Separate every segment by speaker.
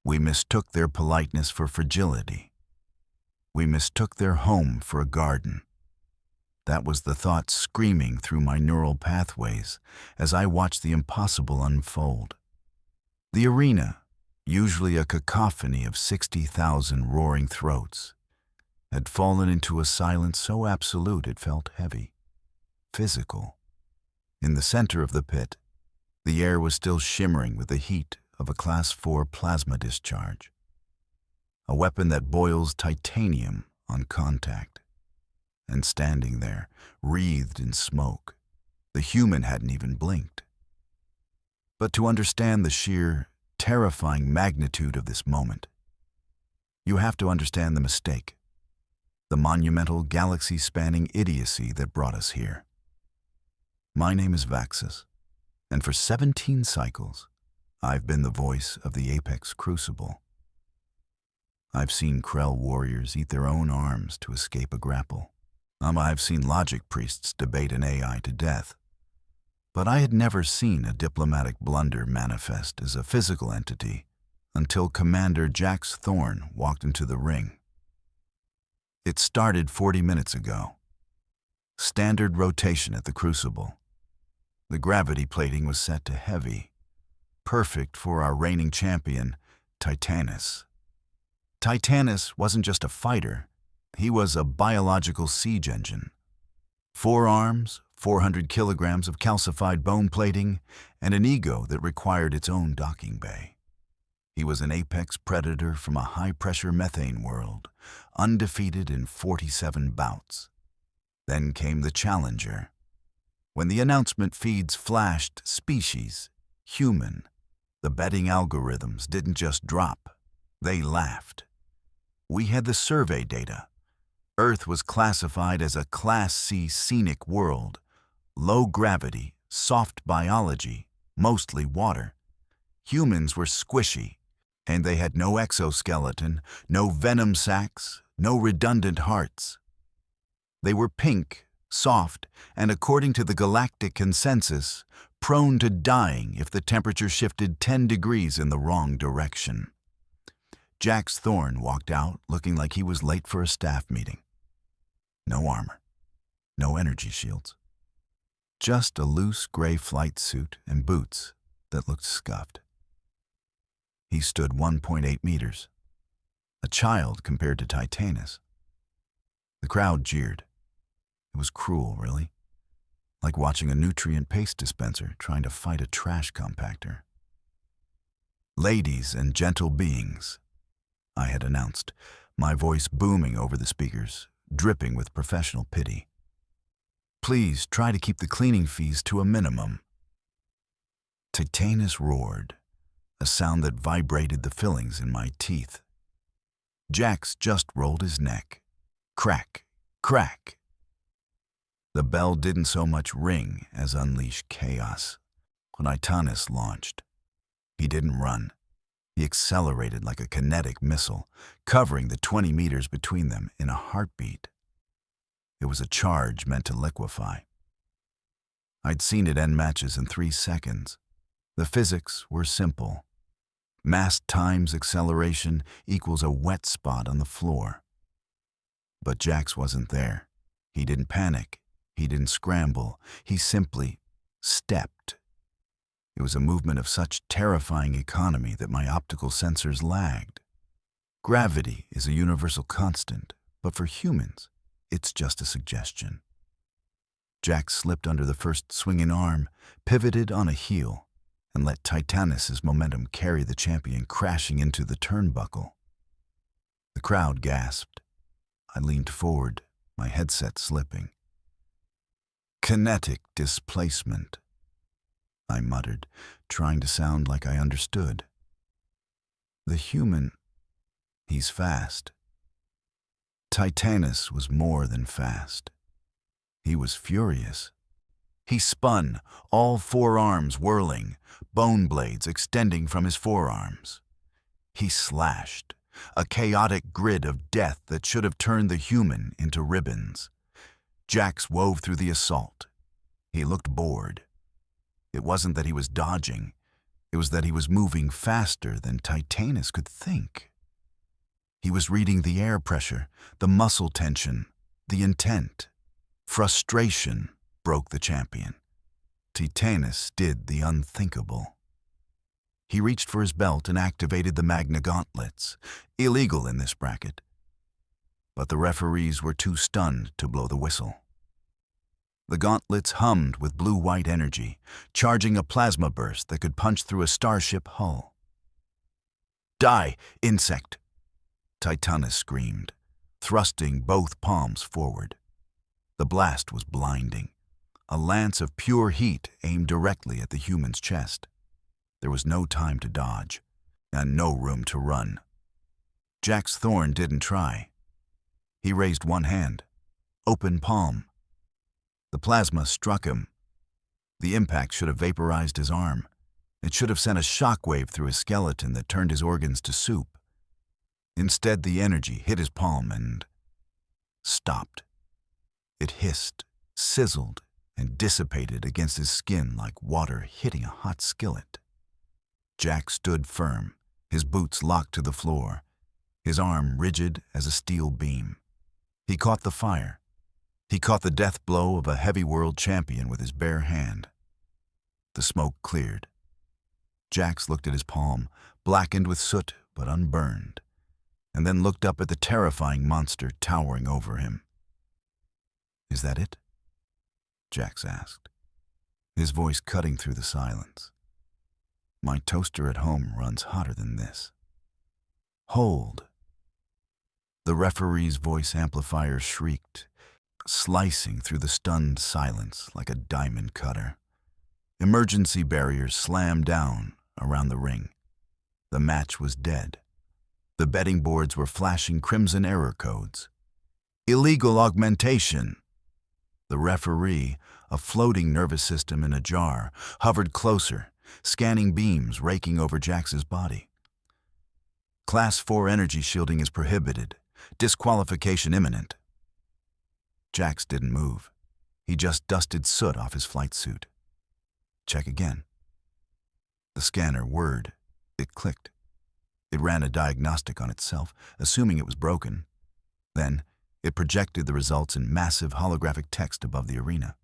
Speaker 1: We mistook their politeness for fragility. We mistook their home for a garden. That was the thought screaming through my neural pathways as I watched the impossible unfold. The arena, usually a cacophony of 60,000 roaring throats, had fallen into a silence so absolute it felt heavy, physical. In the center of the pit, the air was still shimmering with the heat of a Class 4 plasma discharge, a weapon that boils titanium on contact. And standing there, wreathed in smoke, the human hadn't even blinked. But to understand the sheer, terrifying magnitude of this moment, you have to understand the mistake, the monumental galaxy-spanning idiocy that brought us here. My name is Vaxus, and for 17 cycles, I've been the voice of the Apex Crucible. I've seen Krell warriors eat their own arms to escape a grapple. I've seen logic priests debate an AI to death. But I had never seen a diplomatic blunder manifest as a physical entity until Commander Jax Thorne walked into the ring. It started 40 minutes ago. Standard rotation at the Crucible. The gravity plating was set to heavy, perfect for our reigning champion, Titanus. Titanus wasn't just a fighter. He was a biological siege engine. 4 arms, 400 kilograms of calcified bone plating, and an ego that required its own docking bay. He was an apex predator from a high-pressure methane world, undefeated in 47 bouts. Then came the challenger. When the announcement feeds flashed species, human, the betting algorithms didn't just drop, they laughed. We had the survey data. Earth was classified as a Class C scenic world, low gravity, soft biology, mostly water. Humans were squishy, and they had no exoskeleton, no venom sacs, no redundant hearts. They were pink, soft, and according to the galactic consensus, prone to dying if the temperature shifted 10 degrees in the wrong direction. Jax Thorne walked out looking like he was late for a staff meeting. No armor, no energy shields. Just a loose gray flight suit and boots that looked scuffed. He stood 1.8 meters, a child compared to Titanus. The crowd jeered. It was cruel, really, like watching a nutrient paste dispenser trying to fight a trash compactor. "Ladies and gentle beings," I had announced, my voice booming over the speakers, dripping with professional pity. "Please try to keep the cleaning fees to a minimum." Titanus roared, a sound that vibrated the fillings in my teeth. Jax just rolled his neck. Crack, crack. The bell didn't so much ring as unleash chaos. When Titanus launched, he didn't run. He accelerated like a kinetic missile, covering the 20 meters between them in a heartbeat. It was a charge meant to liquefy. I'd seen it end matches in 3 seconds. The physics were simple. Mass times acceleration equals a wet spot on the floor. But Jax wasn't there. He didn't panic. He didn't scramble. He simply stepped. It was a movement of such terrifying economy that my optical sensors lagged. Gravity is a universal constant, but for humans, it's just a suggestion. Jax slipped under the first swinging arm, pivoted on a heel, and let Titanus' momentum carry the champion crashing into the turnbuckle. The crowd gasped. I leaned forward, my headset slipping. "Kinetic displacement," I muttered, trying to sound like I understood. "The human, he's fast." Titanus was more than fast. He was furious. He spun, all 4 arms whirling, bone blades extending from his forearms. He slashed, a chaotic grid of death that should have turned the human into ribbons. Jax wove through the assault. He looked bored. It wasn't that he was dodging. It was that he was moving faster than Titanus could think. He was reading the air pressure, the muscle tension, the intent. Frustration broke the champion. Titanus did the unthinkable. He reached for his belt and activated the Magna Gauntlets, illegal in this bracket. But the referees were too stunned to blow the whistle. The gauntlets hummed with blue-white energy, charging a plasma burst that could punch through a starship hull. "Die, insect!" Titanus screamed, thrusting both palms forward. The blast was blinding, a lance of pure heat aimed directly at the human's chest. There was no time to dodge, and no room to run. Jax Thorne didn't try. He raised one hand, open palm. The plasma struck him. The impact should have vaporized his arm. It should have sent a shockwave through his skeleton that turned his organs to soup. Instead, the energy hit his palm and stopped. It hissed, sizzled, and dissipated against his skin like water hitting a hot skillet. Jack stood firm, his boots locked to the floor, his arm rigid as a steel beam. He caught the fire. He caught the death blow of a heavy world champion with his bare hand. The smoke cleared. Jax looked at his palm, blackened with soot but unburned, and then looked up at the terrifying monster towering over him. "Is that it?" Jax asked, his voice cutting through the silence. "My toaster at home runs hotter than this." "Hold." The referee's voice amplifier shrieked, slicing through the stunned silence like a diamond cutter. Emergency barriers slammed down around the ring. The match was dead. The betting boards were flashing crimson error codes. Illegal augmentation. The referee, a floating nervous system in a jar, hovered closer, scanning beams raking over Jax's body. Class 4 energy shielding is prohibited. Disqualification imminent. Jax didn't move. He just dusted soot off his flight suit. Check again. The scanner whirred. It clicked. It ran a diagnostic on itself, assuming it was broken. Then, it projected the results in massive holographic text above the arena.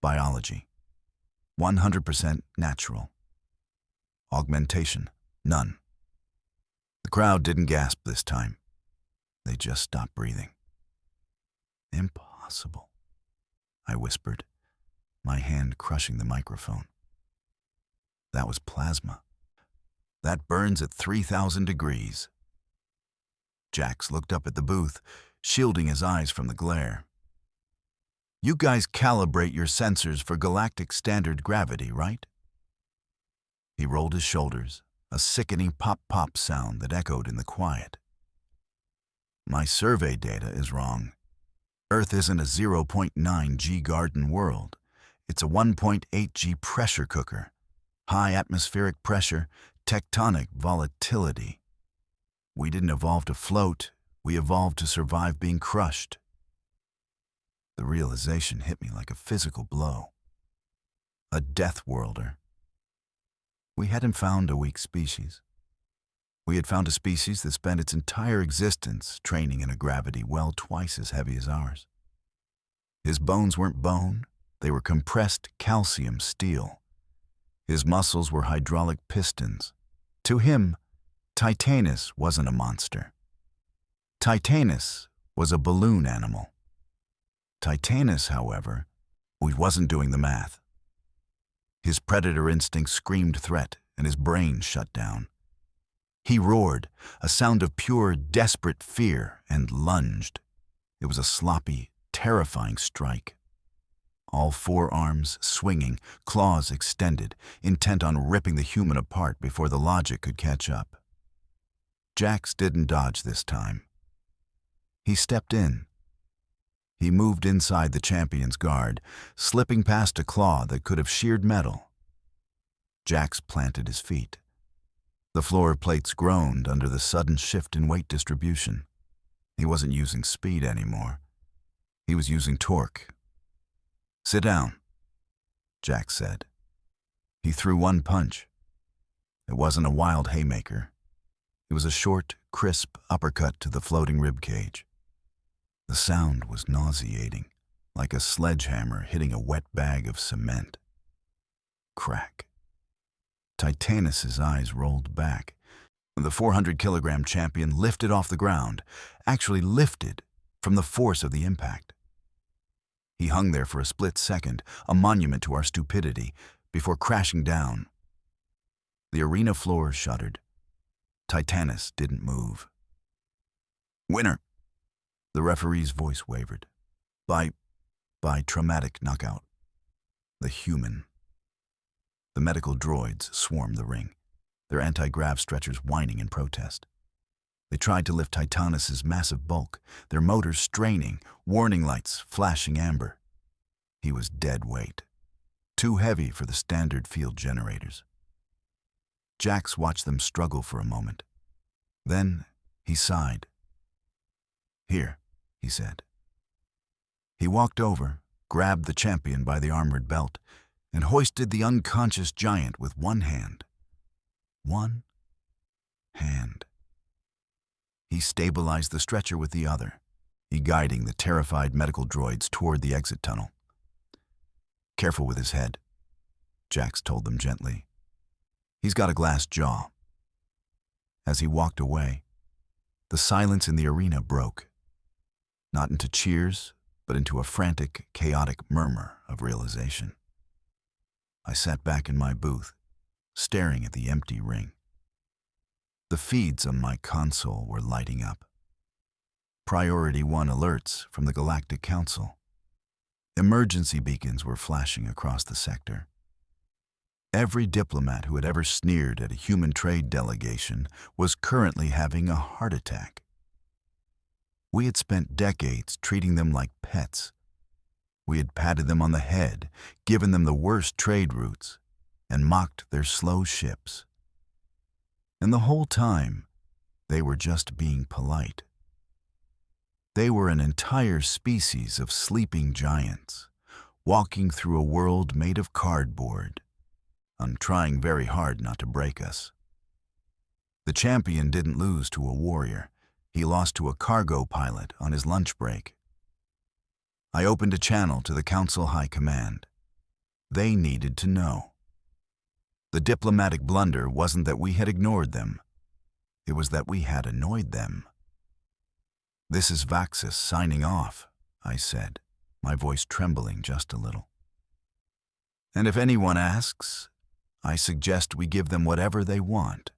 Speaker 1: Biology. 100% natural. Augmentation. None. The crowd didn't gasp this time. They just stopped breathing. "Impossible," I whispered, my hand crushing the microphone. That was plasma. That burns at 3,000 degrees. Jax looked up at the booth, shielding his eyes from the glare. "You guys calibrate your sensors for galactic standard gravity, right?" He rolled his shoulders, a sickening pop-pop sound that echoed in the quiet. "My survey data is wrong. Earth isn't a 0.9 G garden world. It's a 1.8 G pressure cooker. High atmospheric pressure, tectonic volatility. We didn't evolve to float. We evolved to survive being crushed." The realization hit me like a physical blow. A death worlder. We hadn't found a weak species. We had found a species that spent its entire existence training in a gravity well twice as heavy as ours. His bones weren't bone, they were compressed calcium steel. His muscles were hydraulic pistons. To him, Titanus wasn't a monster. Titanus was a balloon animal. Titanus, however, wasn't doing the math. His predator instinct screamed threat, and his brain shut down. He roared, a sound of pure, desperate fear, and lunged. It was a sloppy, terrifying strike. All four arms swinging, claws extended, intent on ripping the human apart before the logic could catch up. Jax didn't dodge this time. He stepped in. He moved inside the champion's guard, slipping past a claw that could have sheared metal. Jax planted his feet. The floor plates groaned under the sudden shift in weight distribution. He wasn't using speed anymore. He was using torque. "Sit down," Jax said. He threw one punch. It wasn't a wild haymaker. It was a short, crisp uppercut to the floating rib cage. The sound was nauseating, like a sledgehammer hitting a wet bag of cement. Crack. Titanus's eyes rolled back. The 400-kilogram champion lifted off the ground, actually lifted from the force of the impact. He hung there for a split second, a monument to our stupidity, before crashing down. The arena floor shuddered. Titanus didn't move. "Winner!" The referee's voice wavered. By traumatic knockout. The human. The medical droids swarmed the ring, their anti-grav stretchers whining in protest. They tried to lift Titanus's massive bulk, their motors straining, warning lights flashing amber. He was dead weight, too heavy for the standard field generators. Jax watched them struggle for a moment. Then he sighed. "Here," he said. He walked over, grabbed the champion by the armored belt, and hoisted the unconscious giant with one hand. One hand. He stabilized the stretcher with the other, guiding the terrified medical droids toward the exit tunnel. "Careful with his head," Jax told them gently. "He's got a glass jaw." As he walked away, the silence in the arena broke, not into cheers, but into a frantic, chaotic murmur of realization. I sat back in my booth, staring at the empty ring. The feeds on my console were lighting up. Priority 1 alerts from the Galactic Council. Emergency beacons were flashing across the sector. Every diplomat who had ever sneered at a human trade delegation was currently having a heart attack. We had spent decades treating them like pets. We had patted them on the head, given them the worst trade routes, and mocked their slow ships. And the whole time, they were just being polite. They were an entire species of sleeping giants, walking through a world made of cardboard, and trying very hard not to break us. The champion didn't lose to a warrior. He lost to a cargo pilot on his lunch break. I opened a channel to the Council High Command. They needed to know. The diplomatic blunder wasn't that we had ignored them. It was that we had annoyed them. "This is Vaxis signing off," I said, my voice trembling just a little. "And if anyone asks, I suggest we give them whatever they want."